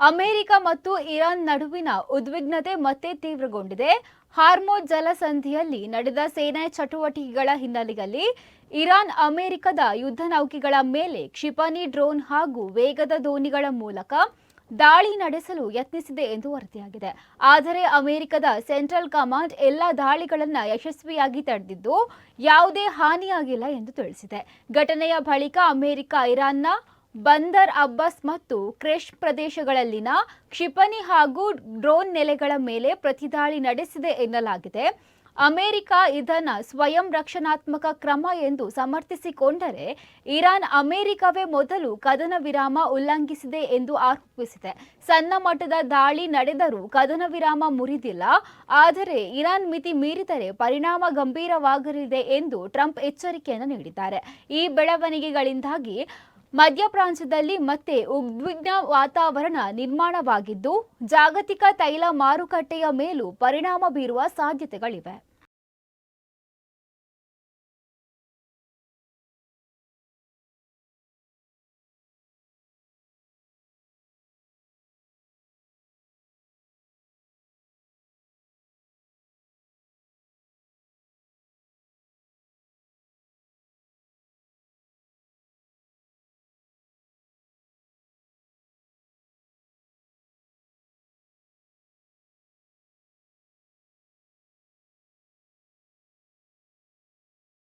America ಮತ್ತು Iran ನಡುವಿನ ಉದ್ವಿಗ್ನತೆ ಮತ್ತೆ ತೀವ್ರಗೊಂಡಿದೆ. ಹಾರ್ಮೋಜ್ ಜಲಸಂಧಿಯಲ್ಲಿ ನಡೆದ ಸೇನಾ ಚಟುವಟಿಕೆಗಳ ಹಿನ್ನೆಲೆಯಲ್ಲಿ ಇರಾನ್ ಅಮೆರಿಕದ ಯುದ್ಧ ನೌಕೆಗಳ ಮೇಲೆ ಕ್ಷಿಪಣಿ ಡ್ರೋನ್ ಹಾಗೂ ವೇಗದ ದೋಣಿಗಳ ಮೂಲಕ ದಾಳಿ ನಡೆಸಲು ಯತ್ನಿಸಿದೆ ಎಂದು ವರದಿಯಾಗಿದೆ. ಆದರೆ ಅಮೆರಿಕದ ಸೆಂಟ್ರಲ್ ಕಮಾಂಡ್ ಎಲ್ಲ ದಾಳಿಗಳನ್ನು ಯಶಸ್ವಿಯಾಗಿ ತಡೆದಿದ್ದು ಯಾವುದೇ ಹಾನಿಯಾಗಿಲ್ಲ ಎಂದು ತಿಳಿಸಿದೆ. ಘಟನೆಯ ಬಳಿಕ ಅಮೆರಿಕ ಇರಾನ್ನ ಬಂದರ್ ಅಬ್ಬಾಸ್ ಮತ್ತು ಕ್ರೆಶ್ ಪ್ರದೇಶಗಳಲ್ಲಿನ ಕ್ಷಿಪಣಿ ಹಾಗೂ ಡ್ರೋನ್ ನೆಲೆಗಳ ಮೇಲೆ ಪ್ರತಿದಾಳಿ ನಡೆಸಿದೆ ಎನ್ನಲಾಗಿದೆ. ಅಮೆರಿಕ ಇದನ್ನು ಸ್ವಯಂ ರಕ್ಷಣಾತ್ಮಕ ಕ್ರಮ ಎಂದು ಸಮರ್ಥಿಸಿಕೊಂಡರೆ ಇರಾನ್ ಅಮೆರಿಕವೇ ಮೊದಲು ಕದನ ವಿರಾಮ ಉಲ್ಲಂಘಿಸಿದೆ ಎಂದು ಆರೋಪಿಸಿದೆ. ಸಣ್ಣ ಮಟ್ಟದ ದಾಳಿ ನಡೆದರೂ ಕದನ ವಿರಾಮ ಮುರಿದಿಲ್ಲ. ಆದರೆ ಇರಾನ್ ಮಿತಿ ಮೀರಿದರೆ ಪರಿಣಾಮ ಗಂಭೀರವಾಗಲಿದೆ ಎಂದು ಟ್ರಂಪ್ ಎಚ್ಚರಿಕೆಯನ್ನು ನೀಡಿದ್ದಾರೆ. ಈ ಬೆಳವಣಿಗೆಗಳಿಂದಾಗಿ ಮಧ್ಯಪ್ರಾಚ್ಯದಲ್ಲಿ ಮತ್ತೆ ಉದ್ವಿಗ್ನ ವಾತಾವರಣ ನಿರ್ಮಾಣವಾಗಿದ್ದು ಜಾಗತಿಕ ತೈಲ ಮಾರುಕಟ್ಟೆಯ ಮೇಲೂ ಪರಿಣಾಮ ಬೀರುವ ಸಾಧ್ಯತೆಗಳಿವೆ.